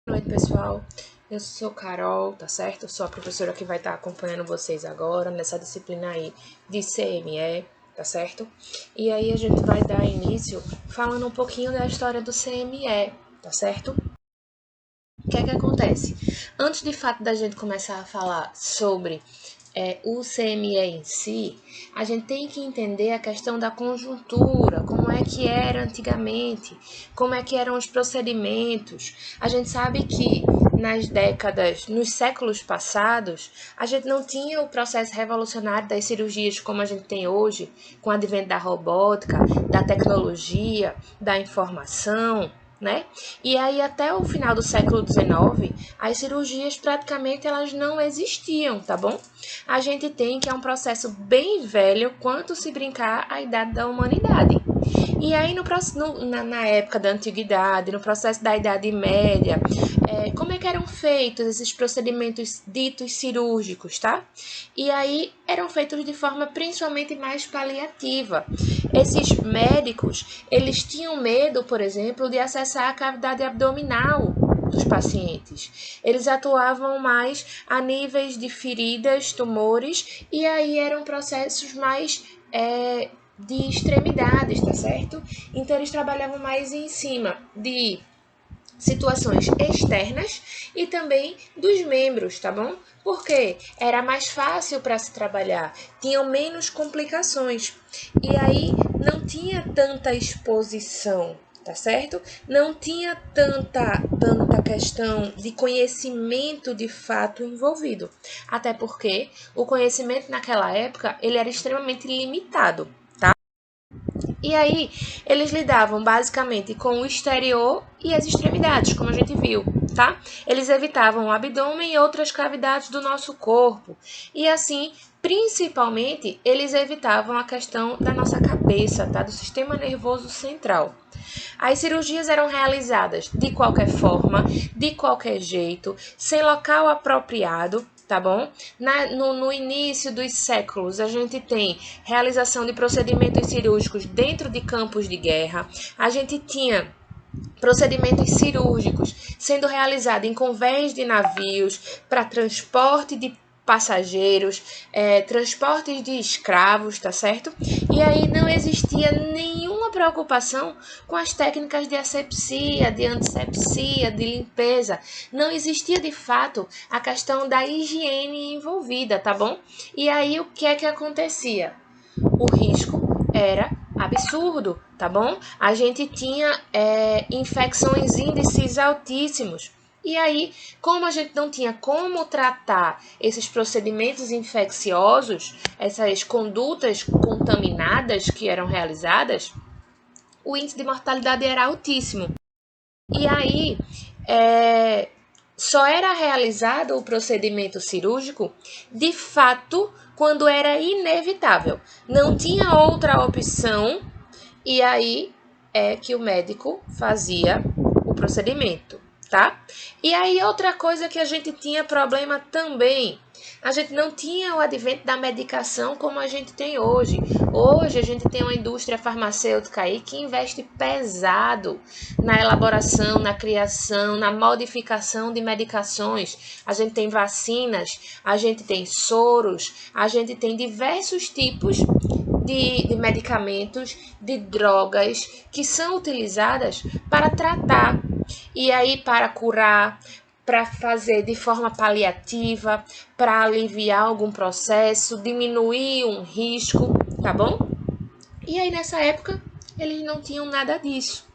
Boa noite, pessoal. Eu sou Carol, tá certo? Eu sou a professora que vai estar acompanhando vocês agora nessa disciplina aí de CME, tá certo? E aí a gente vai dar início falando um pouquinho da história do CME, tá certo? O que é que acontece? Antes de fato da gente começar a falar sobre o CME em si, a gente tem que entender a questão da conjuntura, como é que era antigamente, como é que eram os procedimentos. A gente sabe que nos séculos passados, a gente não tinha o processo revolucionário das cirurgias como a gente tem hoje, com o advento da robótica, da tecnologia, da informação, né? E aí até o final do século XIX, as cirurgias praticamente elas não existiam, tá bom? A gente tem que é um processo bem velho, quanto se brincar a idade da humanidade. E aí na época da antiguidade, no processo da Idade Média, como é que eram feitos esses procedimentos ditos cirúrgicos, tá? E aí eram feitos de forma principalmente mais paliativa. Esses médicos, eles tinham medo, por exemplo, de acessar a cavidade abdominal dos pacientes. Eles atuavam mais a níveis de feridas, tumores, e aí eram processos mais de extremidades, tá certo? Então eles trabalhavam mais em cima de situações externas e também dos membros, tá bom? Porque era mais fácil para se trabalhar, tinham menos complicações e aí não tinha tanta exposição, tá certo? Não tinha tanta questão de conhecimento de fato envolvido, até porque o conhecimento naquela época ele era extremamente limitado. E aí, eles lidavam basicamente com o exterior e as extremidades, como a gente viu, tá? Eles evitavam o abdômen e outras cavidades do nosso corpo. E assim, principalmente, eles evitavam a questão da nossa cabeça, tá? Do sistema nervoso central. As cirurgias eram realizadas de qualquer forma, de qualquer jeito, sem local apropriado, tá bom? No início dos séculos, a gente tem realização de procedimentos cirúrgicos dentro de campos de guerra, a gente tinha procedimentos cirúrgicos sendo realizados em convés de navios para transporte de passageiros, transportes de escravos, tá certo? E aí não existia nenhuma preocupação com as técnicas de asepsia, de antisepsia, de limpeza. Não existia de fato a questão da higiene envolvida, tá bom? E aí o que é que acontecia? O risco era absurdo, tá bom? A gente tinha infecções índices altíssimos. E aí, como a gente não tinha como tratar esses procedimentos infecciosos, essas condutas contaminadas que eram realizadas, o índice de mortalidade era altíssimo. E aí, só era realizado o procedimento cirúrgico, de fato, quando era inevitável. Não tinha outra opção, e aí é que o médico fazia o procedimento, tá? E aí outra coisa que a gente tinha problema também, a gente não tinha o advento da medicação como a gente tem hoje. Hoje a gente tem uma indústria farmacêutica aí que investe pesado na elaboração, na criação, na modificação de medicações. A gente tem vacinas, a gente tem soros, a gente tem diversos tipos de medicamentos, de drogas que são utilizadas para tratar e aí para curar, para fazer de forma paliativa, para aliviar algum processo, diminuir um risco, tá bom? E aí nessa época eles não tinham nada disso.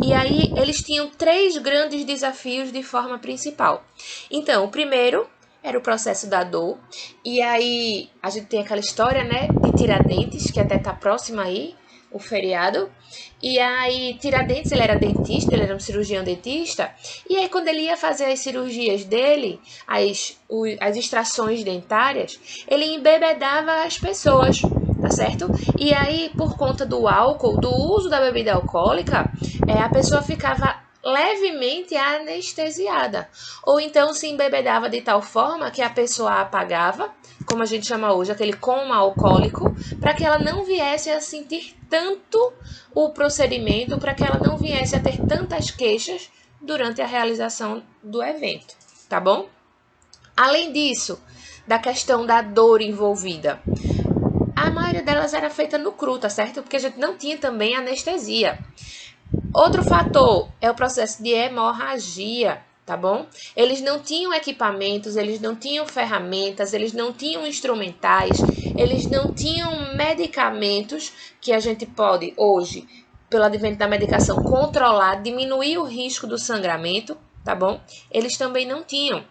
E aí eles tinham 3 grandes desafios de forma principal. Então, o primeiro era o processo da dor. E aí a gente tem aquela história, né, de Tiradentes, que até tá próximo aí, o feriado. E aí Tiradentes, ele era dentista, ele era um cirurgião dentista. E aí quando ele ia fazer as cirurgias dele, as extrações dentárias, ele embebedava as pessoas, tá certo? E aí, por conta do álcool, do uso da bebida alcoólica, a pessoa ficava levemente anestesiada. Ou então se embebedava de tal forma que a pessoa apagava, como a gente chama hoje, aquele coma alcoólico, para que ela não viesse a sentir tanto o procedimento, para que ela não viesse a ter tantas queixas durante a realização do evento, tá bom? Além disso, da questão da dor envolvida, a maioria delas era feita no cru, tá certo? Porque a gente não tinha também anestesia. Outro fator é o processo de hemorragia, tá bom? Eles não tinham equipamentos, eles não tinham ferramentas, eles não tinham instrumentais, eles não tinham medicamentos que a gente pode hoje, pelo advento da medicação, controlar, diminuir o risco do sangramento, tá bom? Eles também não tinham.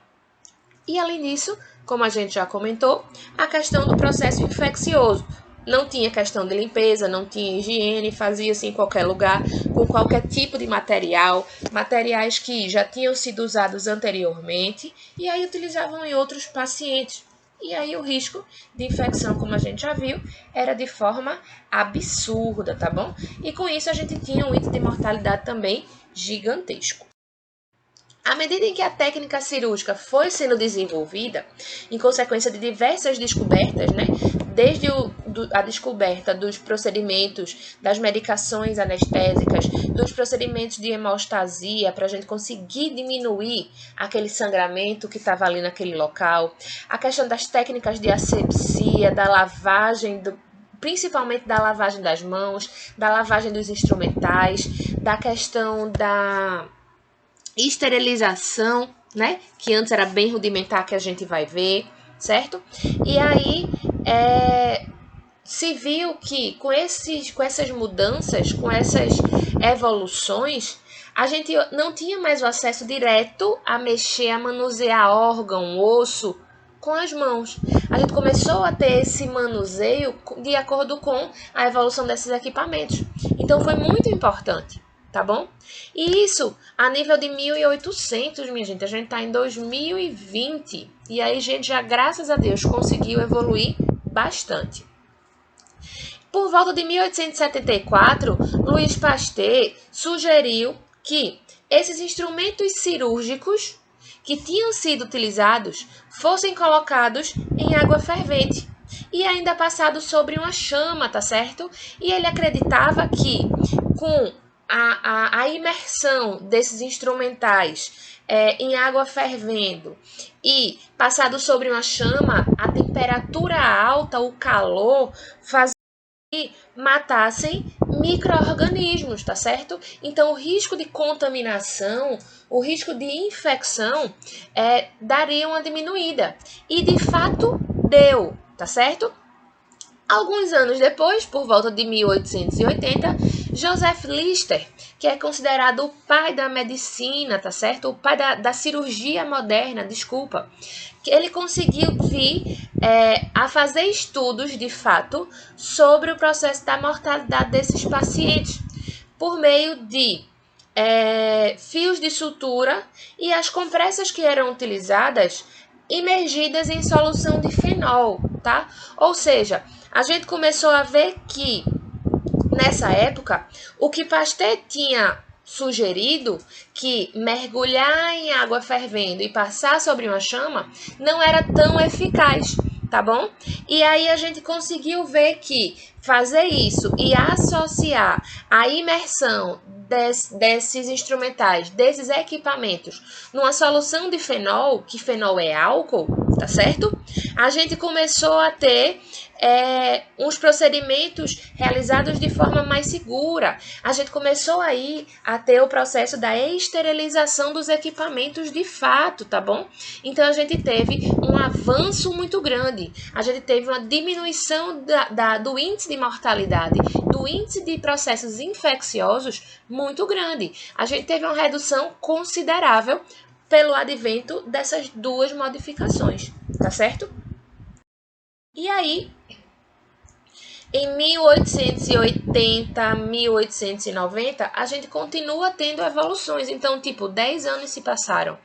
E além disso, como a gente já comentou, a questão do processo infeccioso. Não tinha questão de limpeza, não tinha higiene, fazia-se em qualquer lugar, com qualquer tipo de material, materiais que já tinham sido usados anteriormente, e aí utilizavam em outros pacientes. E aí o risco de infecção, como a gente já viu, era de forma absurda, tá bom? E com isso a gente tinha um índice de mortalidade também gigantesco. À medida em que a técnica cirúrgica foi sendo desenvolvida, em consequência de diversas descobertas, né, desde a descoberta dos procedimentos, das medicações anestésicas, dos procedimentos de hemostasia, para a gente conseguir diminuir aquele sangramento que estava ali naquele local, a questão das técnicas de asepsia, da lavagem principalmente da lavagem das mãos, da lavagem dos instrumentais, da questão da esterilização, né? Que antes era bem rudimentar, que a gente vai ver, certo? E aí se viu que com essas mudanças, com essas evoluções, a gente não tinha mais o acesso direto a mexer, a manusear órgão, osso com as mãos. A gente começou a ter esse manuseio de acordo com a evolução desses equipamentos. Então foi muito importante. Tá bom? E isso a nível de 1800, minha gente. A gente tá em 2020. E aí, gente, já graças a Deus conseguiu evoluir bastante. Por volta de 1874, Louis Pasteur sugeriu que esses instrumentos cirúrgicos que tinham sido utilizados fossem colocados em água fervente e ainda passados sobre uma chama, tá certo? E ele acreditava que com a imersão desses instrumentais em água fervendo e passado sobre uma chama, a temperatura alta, o calor, fazia que matassem micro-organismos, tá certo? Então, o risco de contaminação, o risco de infecção daria uma diminuída. E, de fato, deu, tá certo? Alguns anos depois, por volta de 1880, Joseph Lister, que é considerado o pai da medicina, tá certo? O pai da cirurgia moderna, desculpa, que ele conseguiu vir a fazer estudos, de fato, sobre o processo da mortalidade desses pacientes, por meio de fios de sutura e as compressas que eram utilizadas imergidas em solução de fenol, tá? Ou seja, a gente começou a ver que, nessa época, o que Pasteur tinha sugerido, que mergulhar em água fervendo e passar sobre uma chama, não era tão eficaz, tá bom? E aí a gente conseguiu ver que fazer isso e associar a imersão desses instrumentais, desses equipamentos, numa solução de fenol, que fenol é álcool, tá certo? A gente começou a ter uns procedimentos realizados de forma mais segura. A gente começou aí a ter o processo da esterilização dos equipamentos de fato, tá bom? Então, a gente teve um avanço muito grande. A gente teve uma diminuição do índice de mortalidade, do índice de processos infecciosos muito grande. A gente teve uma redução considerável pelo advento dessas duas modificações, tá certo? E aí, em 1880, 1890, a gente continua tendo evoluções. Então, 10 anos se passaram.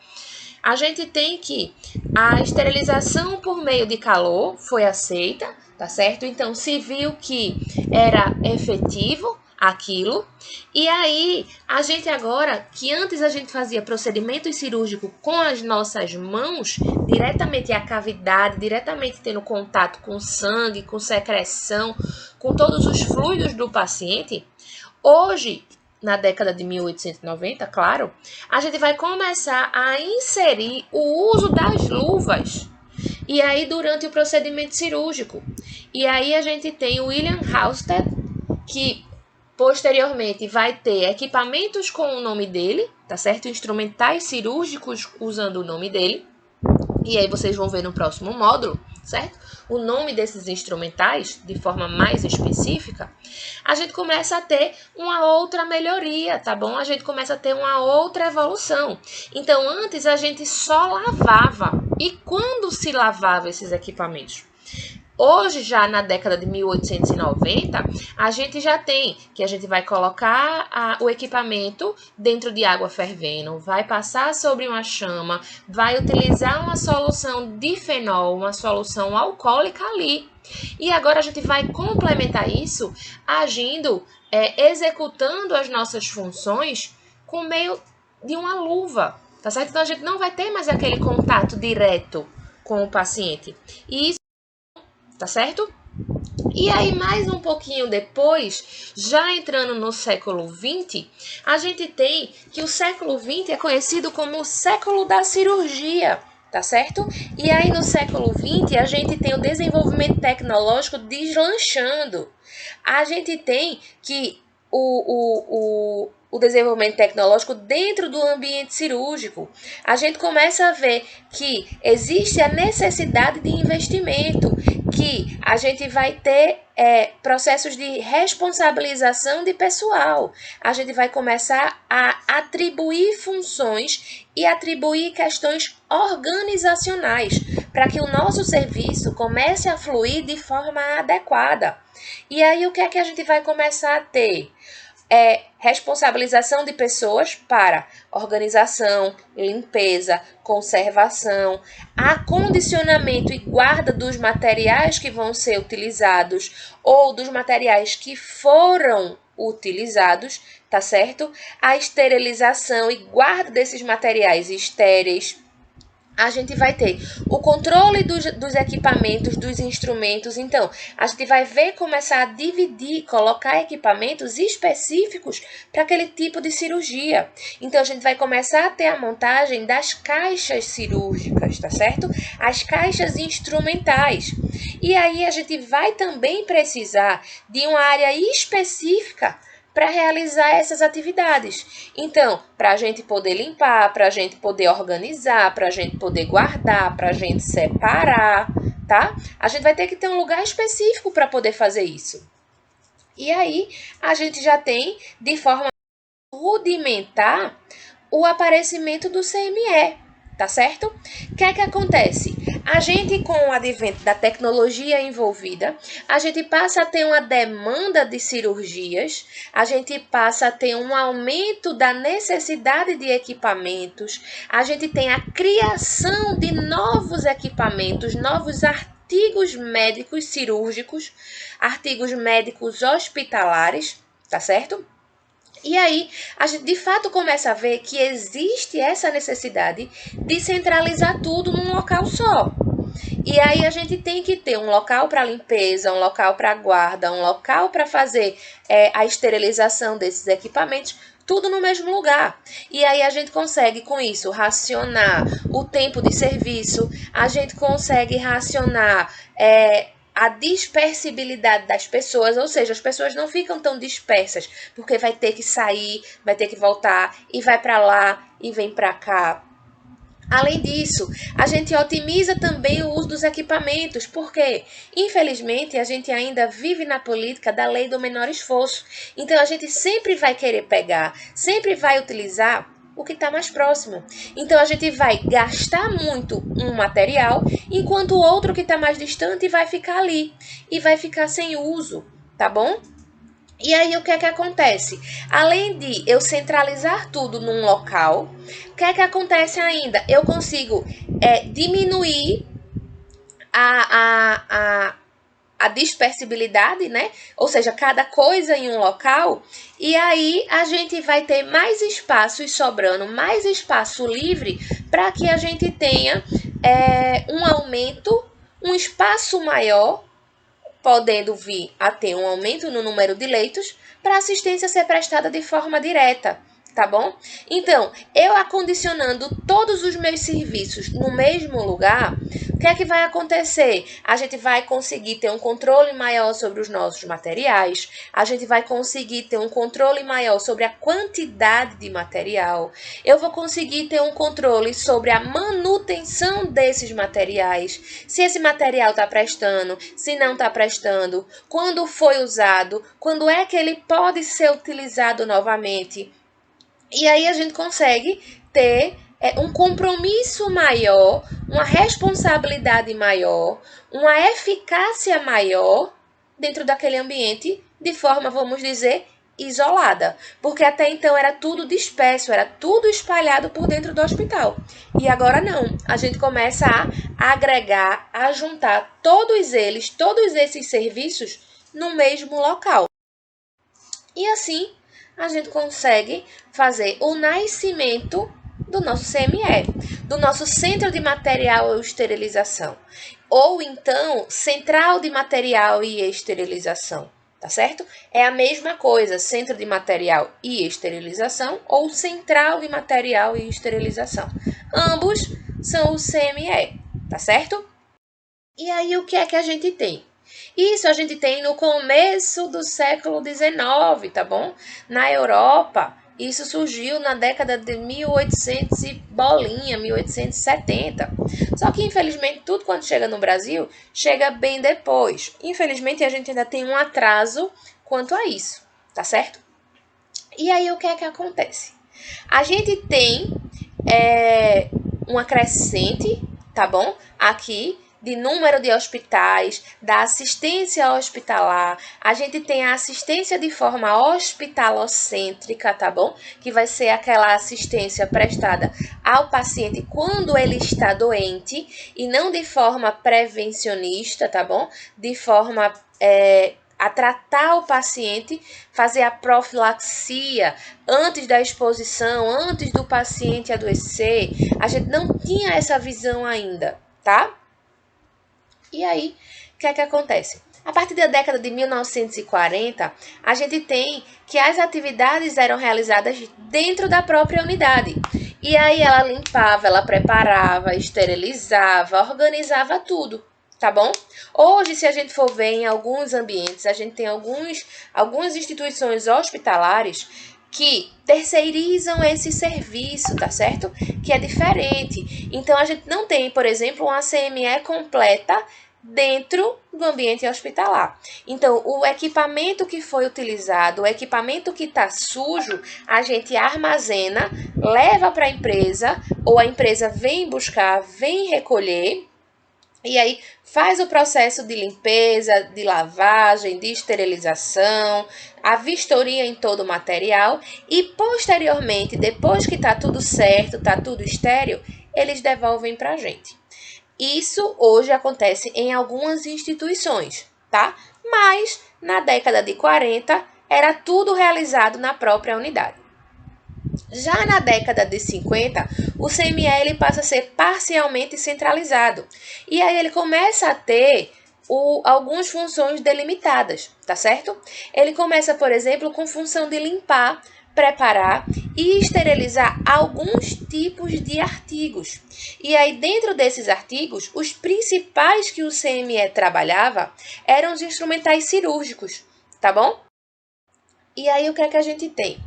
A gente tem que a esterilização por meio de calor foi aceita, tá certo? Então, se viu que era efetivo aquilo. E aí, a gente agora, que antes a gente fazia procedimento cirúrgico com as nossas mãos, diretamente à cavidade, diretamente tendo contato com sangue, com secreção, com todos os fluidos do paciente, hoje na década de 1890, claro, a gente vai começar a inserir o uso das luvas. E aí, durante o procedimento cirúrgico. E aí, a gente tem o William Halsted, que posteriormente vai ter equipamentos com o nome dele, tá certo? Instrumentais cirúrgicos usando o nome dele. E aí, vocês vão ver no próximo módulo, certo? O nome desses instrumentais, de forma mais específica, a gente começa a ter uma outra melhoria, tá bom? A gente começa a ter uma outra evolução. Então, antes a gente só lavava. E quando se lavava esses equipamentos? Hoje, já na década de 1890, a gente já tem que a gente vai colocar o equipamento dentro de água fervendo, vai passar sobre uma chama, vai utilizar uma solução de fenol, uma solução alcoólica ali. E agora a gente vai complementar isso agindo, executando as nossas funções com meio de uma luva, tá certo? Então a gente não vai ter mais aquele contato direto com o paciente. E isso, tá certo? E aí, mais um pouquinho depois, já entrando no século XX, a gente tem que o século XX é conhecido como o século da cirurgia, tá certo? E aí, no século XX, a gente tem o desenvolvimento tecnológico deslanchando. A gente tem que o desenvolvimento tecnológico dentro do ambiente cirúrgico. A gente começa a ver que existe a necessidade de investimento, que a gente vai ter processos de responsabilização de pessoal. A gente vai começar a atribuir funções e atribuir questões organizacionais para que o nosso serviço comece a fluir de forma adequada. E aí, o que é que a gente vai começar a ter? Responsabilização de pessoas para organização, limpeza, conservação, acondicionamento e guarda dos materiais que vão ser utilizados ou dos materiais que foram utilizados, tá certo? A esterilização e guarda desses materiais estéreis. A gente vai ter o controle dos equipamentos, dos instrumentos. Então, a gente vai começar a dividir, colocar equipamentos específicos para aquele tipo de cirurgia. Então, a gente vai começar a ter a montagem das caixas cirúrgicas, tá certo? As caixas instrumentais. E aí, a gente vai também precisar de uma área específica para realizar essas atividades. Então, para a gente poder limpar, para a gente poder organizar, para a gente poder guardar, para a gente separar, tá? A gente vai ter que ter um lugar específico para poder fazer isso. E aí, a gente já tem, de forma rudimentar, o aparecimento do CME, tá certo? O que é que acontece? A gente, com o advento da tecnologia envolvida, a gente passa a ter uma demanda de cirurgias, a gente passa a ter um aumento da necessidade de equipamentos, a gente tem a criação de novos equipamentos, novos artigos médicos cirúrgicos, artigos médicos hospitalares, tá certo? E aí, a gente de fato começa a ver que existe essa necessidade de centralizar tudo num local só. E aí, a gente tem que ter um local para limpeza, um local para guarda, um local para fazer a esterilização desses equipamentos, tudo no mesmo lugar. E aí, a gente consegue, com isso, racionar o tempo de serviço, a gente consegue racionar a dispersibilidade das pessoas, ou seja, as pessoas não ficam tão dispersas, porque vai ter que sair, vai ter que voltar, e vai para lá, e vem para cá. Além disso, a gente otimiza também o uso dos equipamentos, porque, infelizmente, a gente ainda vive na política da lei do menor esforço. Então, a gente sempre vai querer pegar, sempre vai utilizar o que está mais próximo. Então, a gente vai gastar muito um material, enquanto o outro que está mais distante vai ficar ali e vai ficar sem uso, tá bom? E aí, o que é que acontece? Além de eu centralizar tudo num local, o que é que acontece ainda? Eu consigo diminuir a dispersibilidade, né? Ou seja, cada coisa em um local, e aí a gente vai ter mais espaços sobrando, mais espaço livre para que a gente tenha um aumento, um espaço maior podendo vir a ter um aumento no número de leitos para a assistência ser prestada de forma direta, tá bom? Então, eu acondicionando todos os meus serviços no mesmo lugar, o que é que vai acontecer? A gente vai conseguir ter um controle maior sobre os nossos materiais, a gente vai conseguir ter um controle maior sobre a quantidade de material, eu vou conseguir ter um controle sobre a manutenção desses materiais, se esse material está prestando, se não está prestando, quando foi usado, quando é que ele pode ser utilizado novamente. E aí a gente consegue ter um compromisso maior, uma responsabilidade maior, uma eficácia maior dentro daquele ambiente de forma, vamos dizer, isolada. Porque até então era tudo disperso, era tudo espalhado por dentro do hospital. E agora não. A gente começa a agregar, a juntar todos esses serviços no mesmo local. E assim a gente consegue fazer o nascimento do nosso CME, do nosso Centro de Material e Esterilização, ou então Central de Material e Esterilização, tá certo? É a mesma coisa, Centro de Material e Esterilização ou Central de Material e Esterilização. Ambos são o CME, tá certo? E aí o que é que a gente tem? Isso a gente tem no começo do século XIX, tá bom? Na Europa, isso surgiu na década de 1800 e bolinha, 1870. Só que, infelizmente, tudo quando chega no Brasil, chega bem depois. Infelizmente, a gente ainda tem um atraso quanto a isso, tá certo? E aí, o que é que acontece? A gente tem uma crescente, tá bom? Aqui, de número de hospitais, da assistência hospitalar, a gente tem a assistência de forma hospitalocêntrica, tá bom? Que vai ser aquela assistência prestada ao paciente quando ele está doente e não de forma prevencionista, tá bom? De forma a tratar o paciente, fazer a profilaxia antes da exposição, antes do paciente adoecer. A gente não tinha essa visão ainda, tá? E aí, o que é que acontece? A partir da década de 1940, a gente tem que as atividades eram realizadas dentro da própria unidade. E aí ela limpava, ela preparava, esterilizava, organizava tudo, tá bom? Hoje, se a gente for ver em alguns ambientes, a gente tem algumas instituições hospitalares que terceirizam esse serviço, tá certo? Que é diferente. Então, a gente não tem, por exemplo, uma CME completa dentro do ambiente hospitalar. Então, o equipamento que foi utilizado, o equipamento que está sujo, a gente armazena, leva para a empresa, ou a empresa vem buscar, vem recolher, e aí faz o processo de limpeza, de lavagem, de esterilização, a vistoria em todo o material e posteriormente, depois que está tudo certo, está tudo estéril, eles devolvem para a gente. Isso hoje acontece em algumas instituições, tá? Mas na década de 40 era tudo realizado na própria unidade. Já na década de 50, o CME passa a ser parcialmente centralizado. E aí ele começa a ter algumas funções delimitadas, tá certo? Ele começa, por exemplo, com função de limpar, preparar e esterilizar alguns tipos de artigos. E aí, dentro desses artigos, os principais que o CME trabalhava eram os instrumentais cirúrgicos, tá bom? E aí, o que é que a gente tem?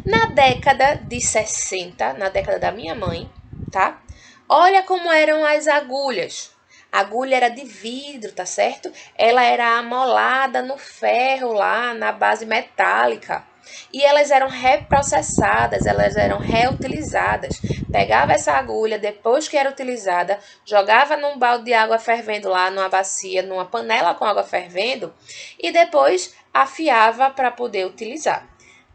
Na década de 60, na década da minha mãe, tá? Olha como eram as agulhas. A agulha era de vidro, tá certo? Ela era amolada no ferro lá, na base metálica. E elas eram reprocessadas, elas eram reutilizadas. Pegava essa agulha, depois que era utilizada, jogava num balde de água fervendo lá, numa bacia, numa panela com água fervendo, e depois afiava para poder utilizar.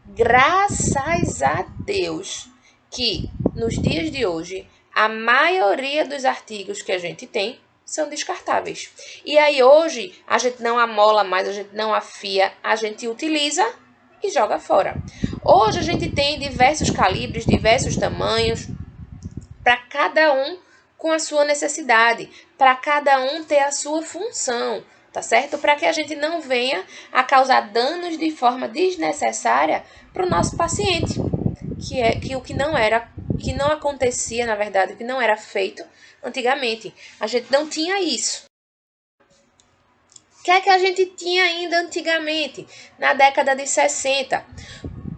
Graças a Deus que, nos dias de hoje, a maioria dos artigos que a gente tem são descartáveis. E aí hoje a gente não amola mais, a gente não afia, a gente utiliza e joga fora. Hoje a gente tem diversos calibres, diversos tamanhos, para cada um com a sua necessidade, para cada um ter a sua função. tá certo? Para que a gente não venha a causar danos de forma desnecessária para o nosso paciente, que o que não era, que não acontecia, na verdade, que não era feito antigamente. A gente não tinha isso. O que é que a gente tinha ainda antigamente, na década de 60?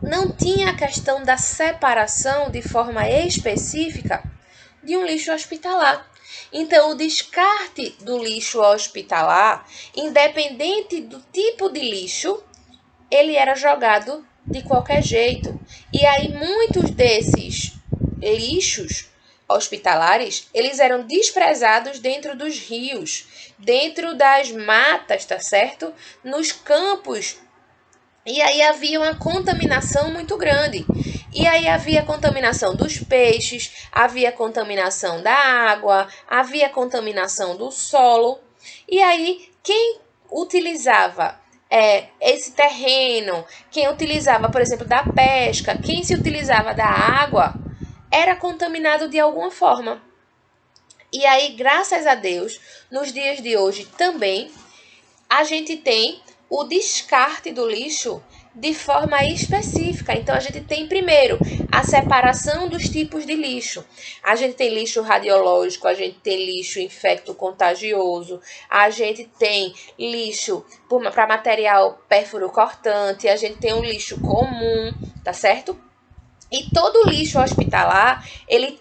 Não tinha a questão da separação de forma específica de um lixo hospitalar. Então, o descarte do lixo hospitalar, independente do tipo de lixo, ele era jogado de qualquer jeito. E aí, muitos desses lixos hospitalares, eles eram desprezados dentro dos rios, dentro das matas, tá certo? Nos campos. E aí havia uma contaminação muito grande. E aí havia contaminação dos peixes, havia contaminação da água, havia contaminação do solo. E aí quem utilizava esse terreno, quem utilizava, por exemplo, da pesca, quem se utilizava da água, era contaminado de alguma forma. E aí, graças a Deus, nos dias de hoje também, a gente tem o descarte do lixo de forma específica. Então, a gente tem, primeiro, a separação dos tipos de lixo. A gente tem lixo radiológico, a gente tem lixo infecto-contagioso, a gente tem lixo para material pérfuro cortante, a gente tem um lixo comum, tá certo? E todo lixo hospitalar, ele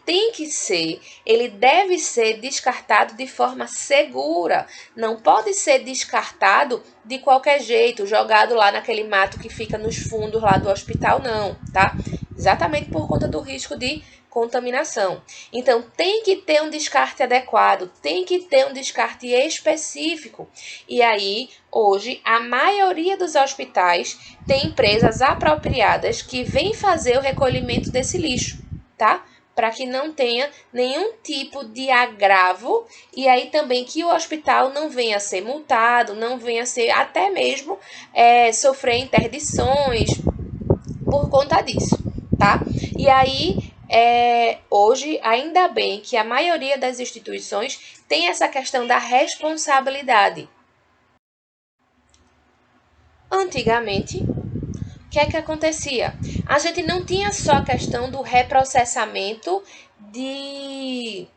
deve ser descartado de forma segura. Não pode ser descartado de qualquer jeito, jogado lá naquele mato que fica nos fundos lá do hospital, não, tá? Exatamente por conta do risco de contaminação. Então, tem que ter um descarte adequado, tem que ter um descarte específico. E aí, hoje, a maioria dos hospitais tem empresas apropriadas que vêm fazer o recolhimento desse lixo, tá? Para que não tenha nenhum tipo de agravo e aí também que o hospital não venha a ser multado, não venha a ser até mesmo sofrer interdições por conta disso, tá? E aí, hoje, ainda bem que a maioria das instituições tem essa questão da responsabilidade. Antigamente, o que é que acontecia? A gente não tinha só a questão do reprocessamento de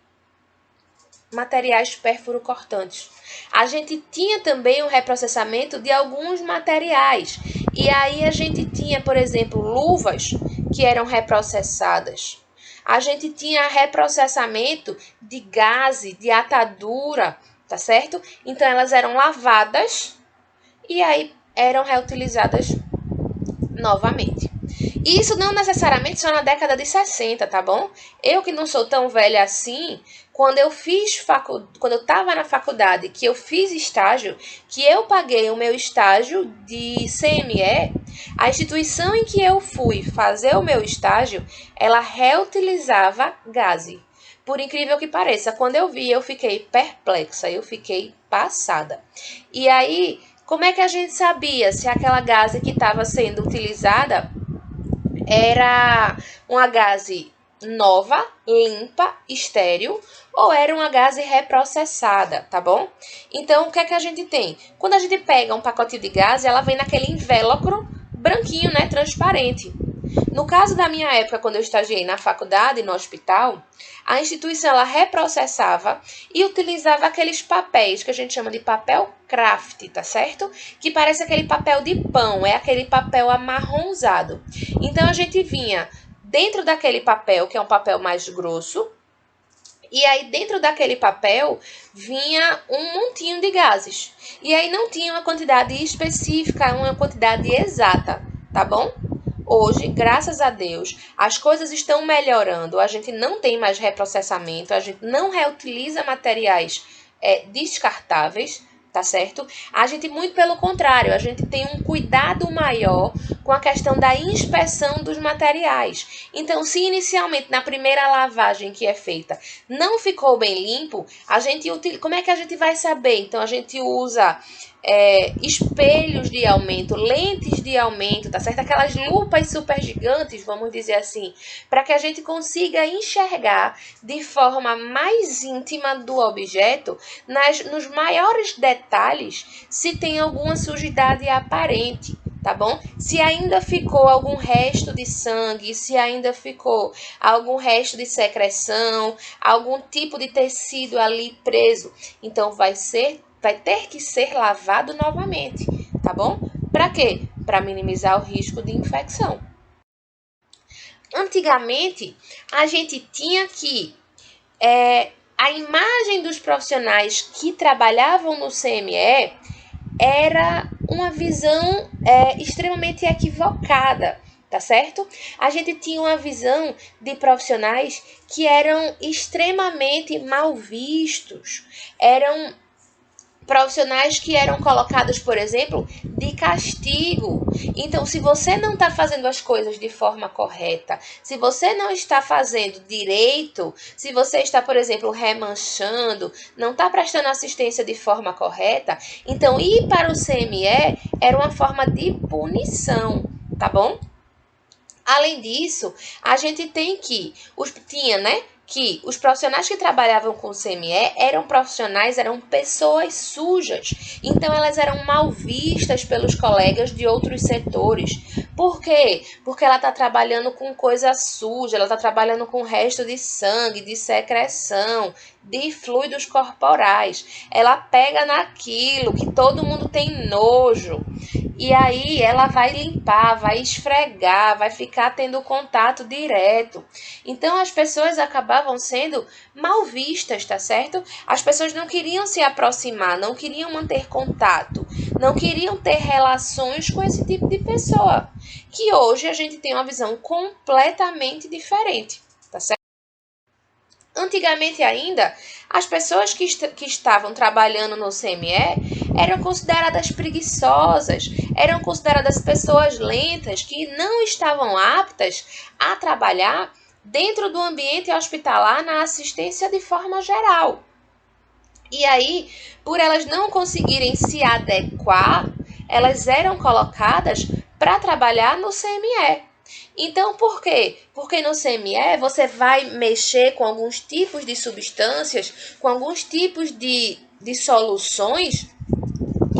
materiais pérfuro-cortantes. A gente tinha também o reprocessamento de alguns materiais. E aí a gente tinha, por exemplo, luvas que eram reprocessadas. A gente tinha reprocessamento de gaze, de atadura, tá certo? Então elas eram lavadas e aí eram reutilizadas novamente. Isso não necessariamente só na década de 60, tá bom? Eu que não sou tão velha assim, quando eu estava na faculdade, que eu fiz estágio, que eu paguei o meu estágio de CME, a instituição em que eu fui fazer o meu estágio, ela reutilizava gaze. Por incrível que pareça, quando eu vi, eu fiquei perplexa, eu fiquei passada. E aí, como é que a gente sabia se aquela gaze que estava sendo utilizada era uma gaze nova, limpa, estéril, ou era uma gaze reprocessada, tá bom? Então, o que é que a gente tem? Quando a gente pega um pacotinho de gaze, ela vem naquele invólucro branquinho, né, transparente. No caso da minha época, quando eu estagiei na faculdade, no hospital, a instituição ela reprocessava e utilizava aqueles papéis que a gente chama de papel craft, tá certo? Que parece aquele papel de pão, é aquele papel amarronzado. Então, a gente vinha dentro daquele papel, que é um papel mais grosso, e aí dentro daquele papel vinha um montinho de gases. E aí não tinha uma quantidade específica, uma quantidade exata, tá bom? Hoje, graças a Deus, as coisas estão melhorando, a gente não tem mais reprocessamento, a gente não reutiliza materiais descartáveis, tá certo? A gente, muito pelo contrário, a gente tem um cuidado maior com a questão da inspeção dos materiais. Então, se inicialmente na primeira lavagem que é feita não ficou bem limpo, como é que a gente vai saber? Então, a gente usa espelhos de aumento, lentes de aumento, tá certo? Aquelas lupas super gigantes, vamos dizer assim, para que a gente consiga enxergar de forma mais íntima do objeto, nos maiores detalhes, se tem alguma sujidade aparente, tá bom? Se ainda ficou algum resto de sangue, se ainda ficou algum resto de secreção, algum tipo de tecido ali preso, então vai ter que ser lavado novamente, tá bom? Para quê? Para minimizar o risco de infecção. Antigamente, a gente tinha que a imagem dos profissionais que trabalhavam no CME era uma visão extremamente equivocada, tá certo? A gente tinha uma visão de profissionais que eram extremamente mal vistos, eram profissionais que eram colocados, por exemplo, de castigo. Então, se você não está fazendo as coisas de forma correta, se você não está fazendo direito, se você está, por exemplo, remanchando, não está prestando assistência de forma correta, então ir para o CME era uma forma de punição, tá bom? Além disso, a gente que os profissionais que trabalhavam com o CME eram pessoas sujas. Então, elas eram mal vistas pelos colegas de outros setores. Por quê? Porque ela está trabalhando com coisa suja, ela está trabalhando com resto de sangue, de secreção, de fluidos corporais. Ela pega naquilo que todo mundo tem nojo. E aí ela vai limpar, vai esfregar, vai ficar tendo contato direto. Então as pessoas acabavam sendo mal vistas, tá certo? As pessoas não queriam se aproximar, não queriam manter contato, não queriam ter relações com esse tipo de pessoa. Que hoje a gente tem uma visão completamente diferente, tá certo? Antigamente ainda, as pessoas que estavam trabalhando no CME eram consideradas preguiçosas, eram consideradas pessoas lentas que não estavam aptas a trabalhar dentro do ambiente hospitalar na assistência de forma geral. E aí, por elas não conseguirem se adequar, elas eram colocadas para trabalhar no CME. Então, por quê? Porque no CME você vai mexer com alguns tipos de substâncias, com alguns tipos de soluções,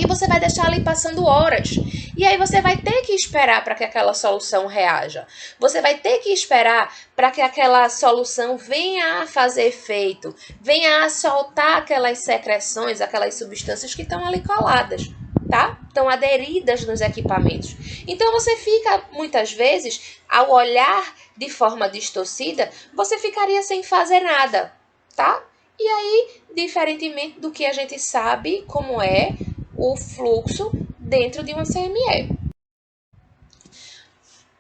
e você vai deixar ali passando horas. E aí você vai ter que esperar para que aquela solução reaja. Você vai ter que esperar para que aquela solução venha a fazer efeito, venha a soltar aquelas secreções, aquelas substâncias que estão ali coladas, tá? Estão aderidas nos equipamentos. Então você fica, muitas vezes, ao olhar de forma distorcida, você ficaria sem fazer nada, tá? E aí, diferentemente do que a gente sabe como é o fluxo dentro de uma CME.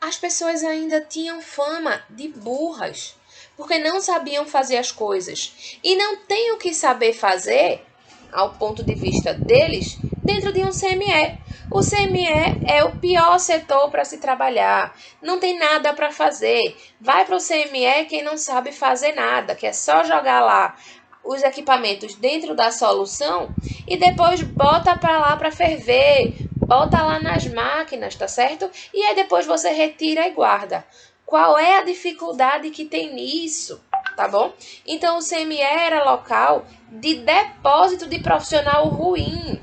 As pessoas ainda tinham fama de burras, porque não sabiam fazer as coisas. E não tem o que saber fazer, ao ponto de vista deles, dentro de um CME. O CME é o pior setor para se trabalhar. Não tem nada para fazer. Vai para o CME quem não sabe fazer nada, que é só jogar lá os equipamentos dentro da solução e depois bota para lá para ferver, bota lá nas máquinas, tá certo? E aí depois você retira e guarda. Qual é a dificuldade que tem nisso? Tá bom? Então o CME era local de depósito de profissional ruim.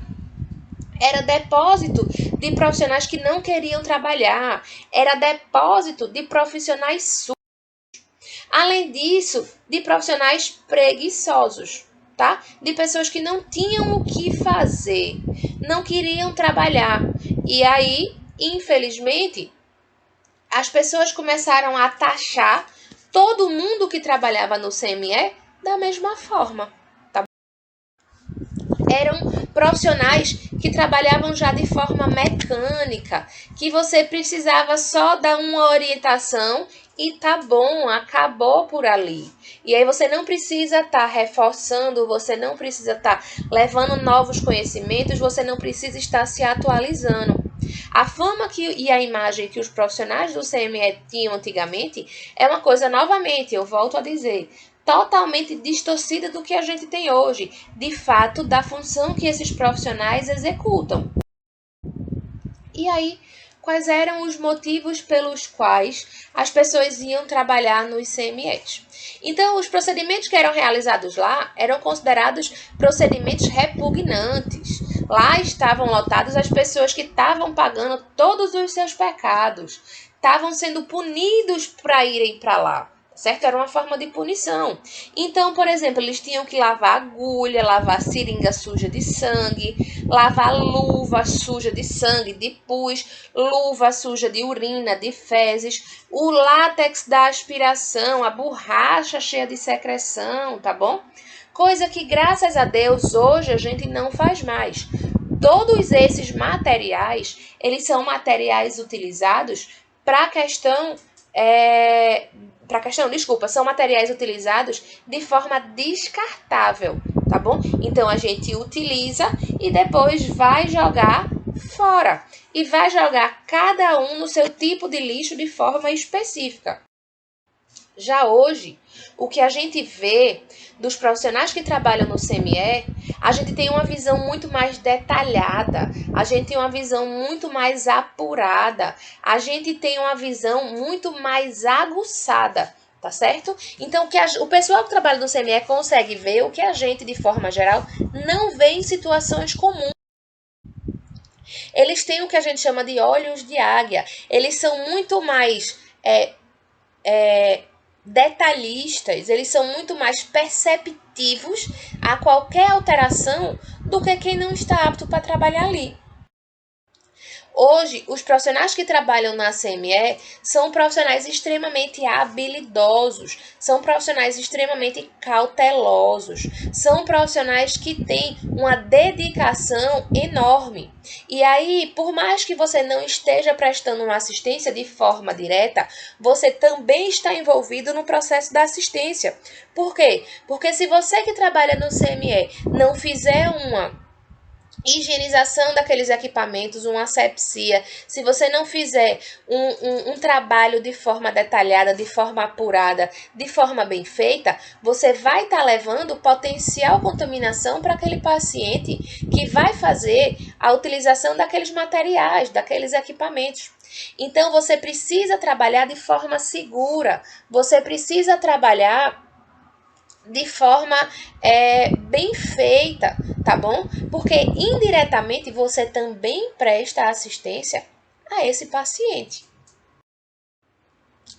Era depósito de profissionais que não queriam trabalhar. Era depósito de profissionais sujos. Além disso, de profissionais preguiçosos, tá? De pessoas que não tinham o que fazer, não queriam trabalhar. E aí, infelizmente, as pessoas começaram a taxar todo mundo que trabalhava no CME da mesma forma. Eram profissionais que trabalhavam já de forma mecânica, que você precisava só dar uma orientação e tá bom, acabou por ali. E aí você não precisa estar reforçando, você não precisa estar levando novos conhecimentos, você não precisa estar se atualizando. A fama e a imagem que os profissionais do CME tinham antigamente é uma coisa, novamente, eu volto a dizer, totalmente distorcida do que a gente tem hoje, de fato, da função que esses profissionais executam. E aí, quais eram os motivos pelos quais as pessoas iam trabalhar nos CMEs? Então, os procedimentos que eram realizados lá eram considerados procedimentos repugnantes. Lá estavam lotadas as pessoas que estavam pagando todos os seus pecados, estavam sendo punidos para irem para lá. Certo? Era uma forma de punição. Então, por exemplo, eles tinham que lavar agulha, lavar seringa suja de sangue, lavar luva suja de sangue, de pus, luva suja de urina, de fezes, o látex da aspiração, a borracha cheia de secreção, tá bom? Coisa que, graças a Deus, hoje a gente não faz mais. Todos esses materiais, eles são materiais utilizados para a questão... são materiais utilizados de forma descartável, tá bom? Então, a gente utiliza e depois vai jogar fora. E vai jogar cada um no seu tipo de lixo de forma específica. Já hoje, o que a gente vê dos profissionais que trabalham no CME, a gente tem uma visão muito mais detalhada, a gente tem uma visão muito mais apurada, a gente tem uma visão muito mais aguçada, tá certo? Então, o pessoal que trabalha no CME consegue ver o que a gente, de forma geral, não vê em situações comuns. Eles têm o que a gente chama de olhos de águia, eles são muito mais... detalhistas, eles são muito mais perceptivos a qualquer alteração do que quem não está apto para trabalhar ali. Hoje, os profissionais que trabalham na CME são profissionais extremamente habilidosos, são profissionais extremamente cautelosos, são profissionais que têm uma dedicação enorme. E aí, por mais que você não esteja prestando uma assistência de forma direta, você também está envolvido no processo da assistência. Por quê? Porque se você que trabalha no CME não fizer uma higienização daqueles equipamentos, uma asepsia, se você não fizer um trabalho de forma detalhada, de forma apurada, de forma bem feita, você vai estar levando potencial contaminação para aquele paciente que vai fazer a utilização daqueles materiais, daqueles equipamentos. Então, você precisa trabalhar de forma segura, você precisa trabalhar de forma bem feita, tá bom? Porque indiretamente você também presta assistência a esse paciente.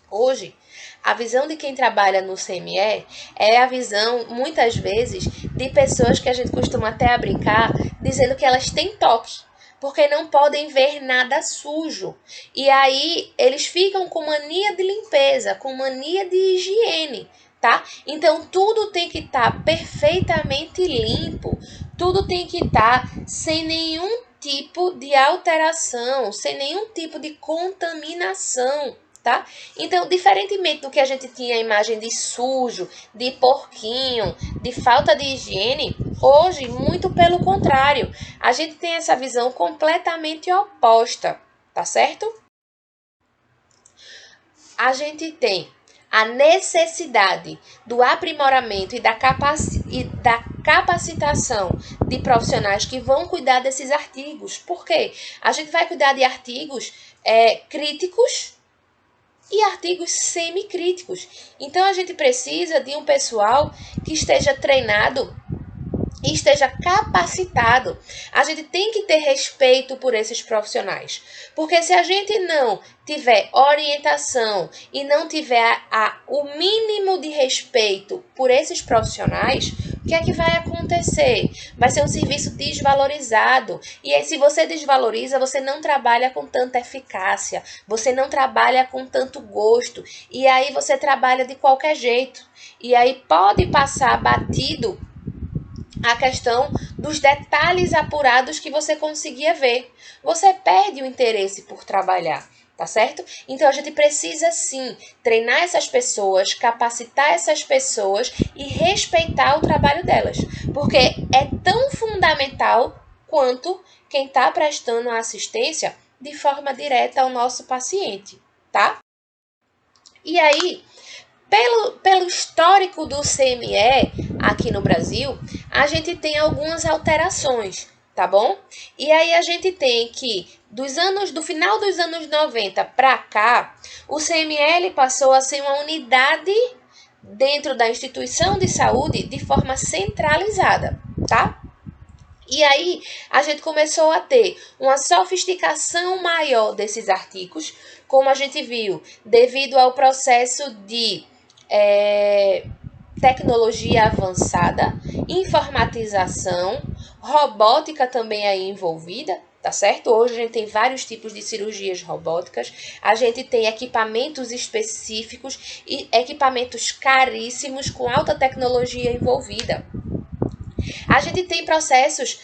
Hoje, a visão de quem trabalha no CME é a visão, muitas vezes, de pessoas que a gente costuma até brincar, dizendo que elas têm toque, porque não podem ver nada sujo. E aí, eles ficam com mania de limpeza, com mania de higiene, tá? Então, tudo tem que estar perfeitamente limpo, tudo tem que estar sem nenhum tipo de alteração, sem nenhum tipo de contaminação, tá? Então, diferentemente do que a gente tinha a imagem de sujo, de porquinho, de falta de higiene, hoje, muito pelo contrário, a gente tem essa visão completamente oposta, tá certo? A gente tem a necessidade do aprimoramento e da capacitação de profissionais que vão cuidar desses artigos. Por quê? A gente vai cuidar de artigos críticos e artigos semicríticos. Então, a gente precisa de um pessoal que esteja treinado e esteja capacitado. A gente tem que ter respeito por esses profissionais. Porque se a gente não tiver orientação e não tiver o mínimo de respeito por esses profissionais, o que é que vai acontecer? Vai ser um serviço desvalorizado. E aí, se você desvaloriza, você não trabalha com tanta eficácia, você não trabalha com tanto gosto. E aí, você trabalha de qualquer jeito. E aí, pode passar batido a questão dos detalhes apurados que você conseguia ver. Você perde o interesse por trabalhar, tá certo? Então, a gente precisa, sim, treinar essas pessoas, capacitar essas pessoas e respeitar o trabalho delas. Porque é tão fundamental quanto quem está prestando a assistência de forma direta ao nosso paciente, tá? E aí, pelo histórico do CME aqui no Brasil, a gente tem algumas alterações, tá bom? E aí a gente tem que, do final dos anos 90 para cá, o CML passou a ser uma unidade dentro da instituição de saúde de forma centralizada, tá? E aí a gente começou a ter uma sofisticação maior desses artigos, como a gente viu, devido ao processo de tecnologia avançada, informatização, robótica também aí envolvida, tá certo? Hoje a gente tem vários tipos de cirurgias robóticas, a gente tem equipamentos específicos e equipamentos caríssimos com alta tecnologia envolvida. A gente tem processos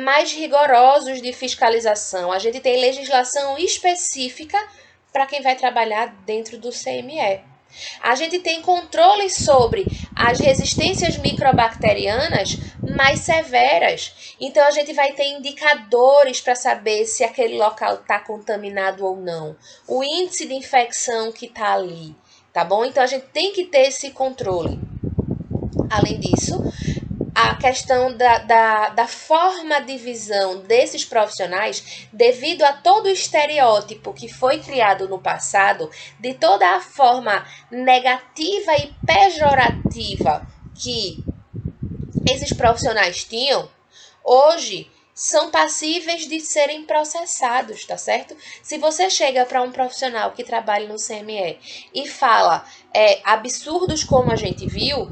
mais rigorosos de fiscalização, a gente tem legislação específica para quem vai trabalhar dentro do CME. A gente tem controle sobre as resistências microbacterianas mais severas. Então, a gente vai ter indicadores para saber se aquele local está contaminado ou não. O índice de infecção que está ali, tá bom? Então, a gente tem que ter esse controle. Além disso, a questão da forma de visão desses profissionais, devido a todo o estereótipo que foi criado no passado, de toda a forma negativa e pejorativa que esses profissionais tinham, hoje são passíveis de serem processados, tá certo? Se você chega para um profissional que trabalha no CME e fala absurdos como a gente viu,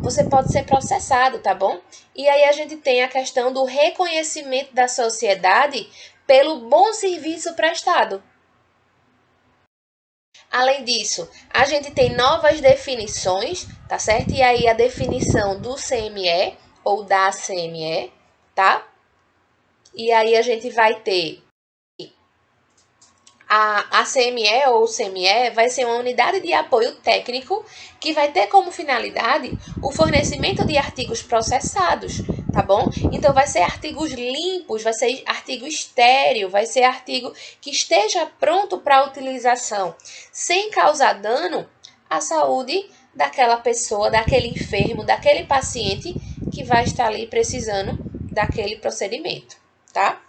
você pode ser processado, tá bom? E aí a gente tem a questão do reconhecimento da sociedade pelo bom serviço prestado. Além disso, a gente tem novas definições, tá certo? E aí a definição do CME ou da CME, tá? E aí a gente vai ter a CME ou CME vai ser uma unidade de apoio técnico que vai ter como finalidade o fornecimento de artigos processados, tá bom? Então, vai ser artigos limpos, vai ser artigo estéril, vai ser artigo que esteja pronto para utilização, sem causar dano à saúde daquela pessoa, daquele enfermo, daquele paciente que vai estar ali precisando daquele procedimento, tá?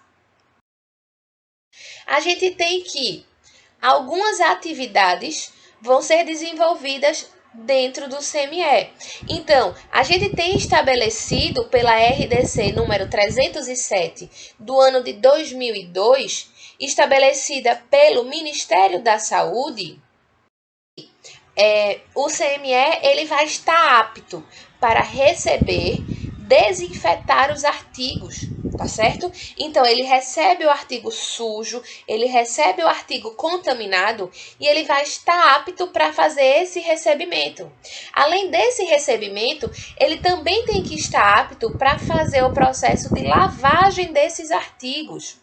A gente tem que algumas atividades vão ser desenvolvidas dentro do CME. Então, a gente tem estabelecido pela RDC número 307 do ano de 2002, estabelecida pelo Ministério da Saúde, o CME ele vai estar apto para receber, desinfetar os artigos, tá certo? Então, ele recebe o artigo sujo, ele recebe o artigo contaminado e ele vai estar apto para fazer esse recebimento. Além desse recebimento, ele também tem que estar apto para fazer o processo de lavagem desses artigos.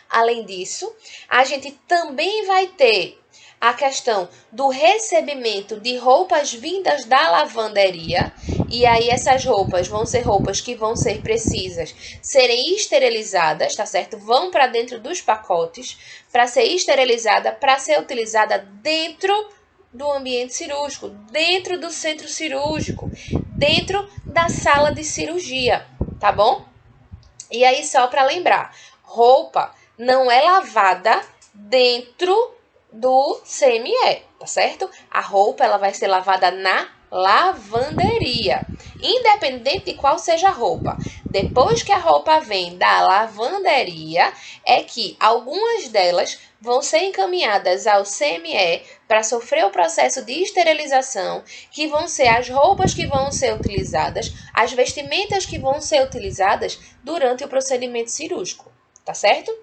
Além disso, a gente também vai ter a questão do recebimento de roupas vindas da lavanderia, e aí essas roupas vão ser roupas que vão ser precisas serem esterilizadas, tá certo? Vão para dentro dos pacotes para ser esterilizada, para ser utilizada dentro do ambiente cirúrgico, dentro do centro cirúrgico, dentro da sala de cirurgia, tá bom? E aí, só para lembrar, roupa não é lavada dentro do CME, tá certo? A roupa ela vai ser lavada na lavanderia, independente de qual seja a roupa. Depois que a roupa vem da lavanderia, é que algumas delas vão ser encaminhadas ao CME para sofrer o processo de esterilização, que vão ser as roupas que vão ser utilizadas, as vestimentas que vão ser utilizadas durante o procedimento cirúrgico, tá certo?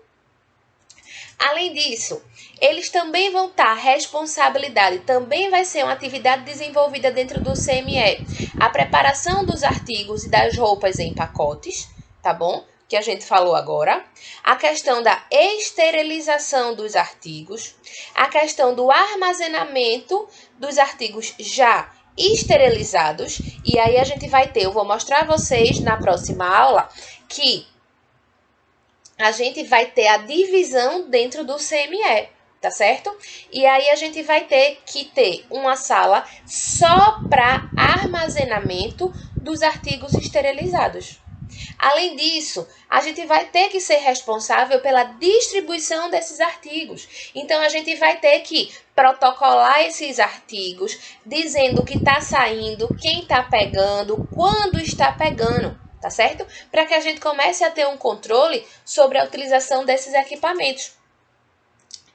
Além disso, eles também vão estar, responsabilidade também vai ser uma atividade desenvolvida dentro do CME, a preparação dos artigos e das roupas em pacotes, tá bom? Que a gente falou agora, a questão da esterilização dos artigos, a questão do armazenamento dos artigos já esterilizados, e aí a gente vai ter, eu vou mostrar a vocês na próxima aula, que a gente vai ter a divisão dentro do CME, tá certo? E aí a gente vai ter que ter uma sala só para armazenamento dos artigos esterilizados. Além disso, a gente vai ter que ser responsável pela distribuição desses artigos. Então, a gente vai ter que protocolar esses artigos, dizendo o que está saindo, quem está pegando, quando está pegando, tá certo? Para que a gente comece a ter um controle sobre a utilização desses equipamentos.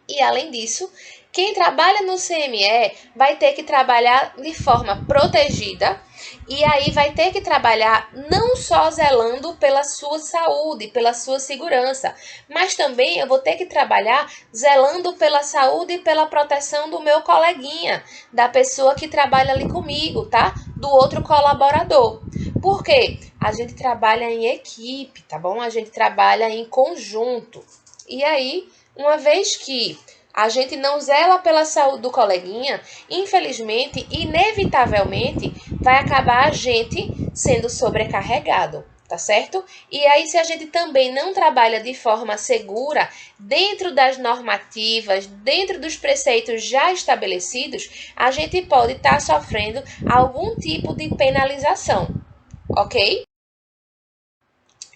E, além disso, quem trabalha no CME vai ter que trabalhar de forma protegida e aí vai ter que trabalhar não só zelando pela sua saúde, pela sua segurança, mas também eu vou ter que trabalhar zelando pela saúde e pela proteção do meu coleguinha, da pessoa que trabalha ali comigo, tá? Do outro colaborador. Por quê? A gente trabalha em equipe, tá bom? A gente trabalha em conjunto. E aí, uma vez que a gente não zela pela saúde do coleguinha, infelizmente, inevitavelmente, vai acabar a gente sendo sobrecarregado, tá certo? E aí, se a gente também não trabalha de forma segura, dentro das normativas, dentro dos preceitos já estabelecidos, a gente pode estar sofrendo algum tipo de penalização, ok?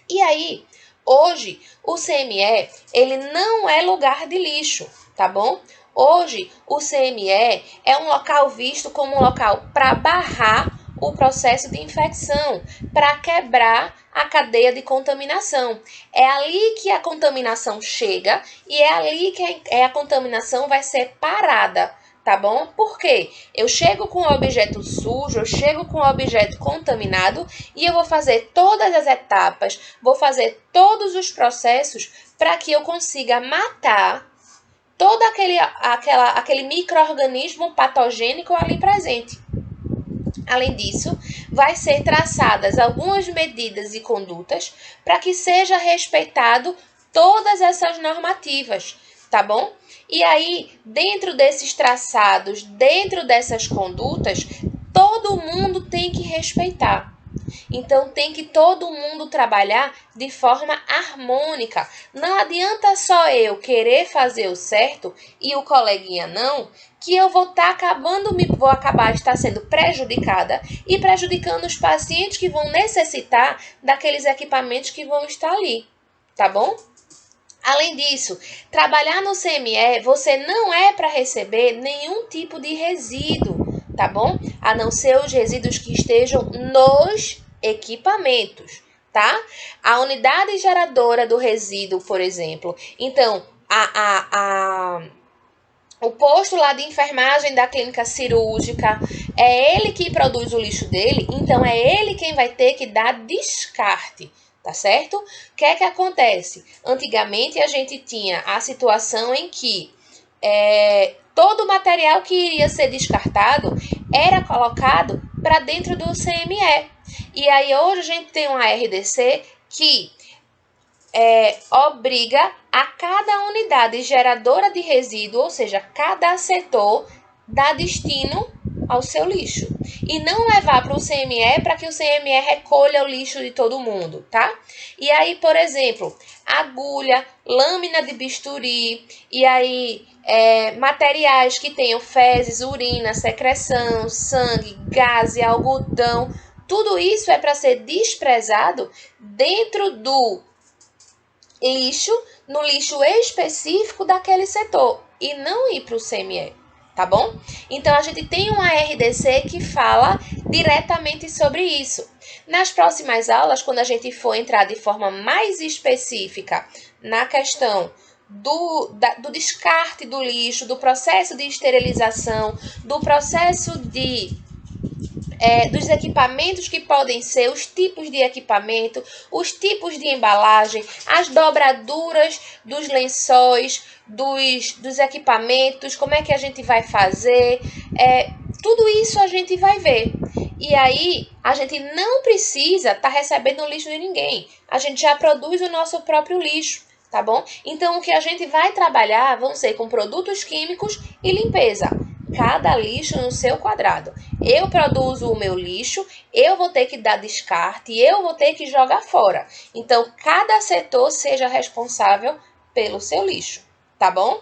E aí, hoje, o CME, ele não é lugar de lixo, tá bom? Hoje, o CME é um local visto como um local para barrar o processo de infecção, para quebrar a cadeia de contaminação. É ali que a contaminação chega e é ali que a contaminação vai ser parada, tá bom? Por quê? Eu chego com o objeto sujo, eu chego com o objeto contaminado e eu vou fazer todas as etapas, vou fazer todos os processos para que eu consiga matar todo aquele micro-organismo patogênico ali presente. Além disso, vai ser traçadas algumas medidas e condutas para que seja respeitado todas essas normativas, tá bom? E aí, dentro desses traçados, dentro dessas condutas, todo mundo tem que respeitar. Então tem que todo mundo trabalhar de forma harmônica. Não adianta só eu querer fazer o certo e o coleguinha não, que eu vou acabar de estar sendo prejudicada e prejudicando os pacientes que vão necessitar daqueles equipamentos que vão estar ali, tá bom? Além disso, trabalhar no CME, você não é para receber nenhum tipo de resíduo, tá bom? A não ser os resíduos que estejam nos equipamentos, tá? A unidade geradora do resíduo, por exemplo. Então, o posto lá de enfermagem da clínica cirúrgica, é ele que produz o lixo dele, então é ele quem vai ter que dar descarte, tá certo? O que é que acontece? Antigamente a gente tinha a situação em que todo o material que iria ser descartado era colocado para dentro do CME. E aí hoje a gente tem uma RDC que obriga a cada unidade geradora de resíduo, ou seja, cada setor, dar destino ao seu lixo. E não levar para o CME para que o CME recolha o lixo de todo mundo, tá? E aí, por exemplo, agulha, lâmina de bisturi, e aí materiais que tenham fezes, urina, secreção, sangue, gaze, algodão, tudo isso é para ser desprezado dentro do lixo, no lixo específico daquele setor e não ir para o CME, tá bom? Então, a gente tem uma RDC que fala diretamente sobre isso. Nas próximas aulas, quando a gente for entrar de forma mais específica na questão do descarte do lixo, do processo de esterilização, do processo dos equipamentos que podem ser, os tipos de equipamento, os tipos de embalagem, as dobraduras dos lençóis, dos equipamentos, como é que a gente vai fazer, tudo isso a gente vai ver. E aí, a gente não precisa estar recebendo o lixo de ninguém. A gente já produz o nosso próprio lixo, tá bom? Então, o que a gente vai trabalhar vão ser com produtos químicos e limpeza. Cada lixo no seu quadrado. eu produzo o meu lixo, eu vou ter que dar descarte, eu vou ter que jogar fora. Então, cada setor seja responsável pelo seu lixo, tá bom?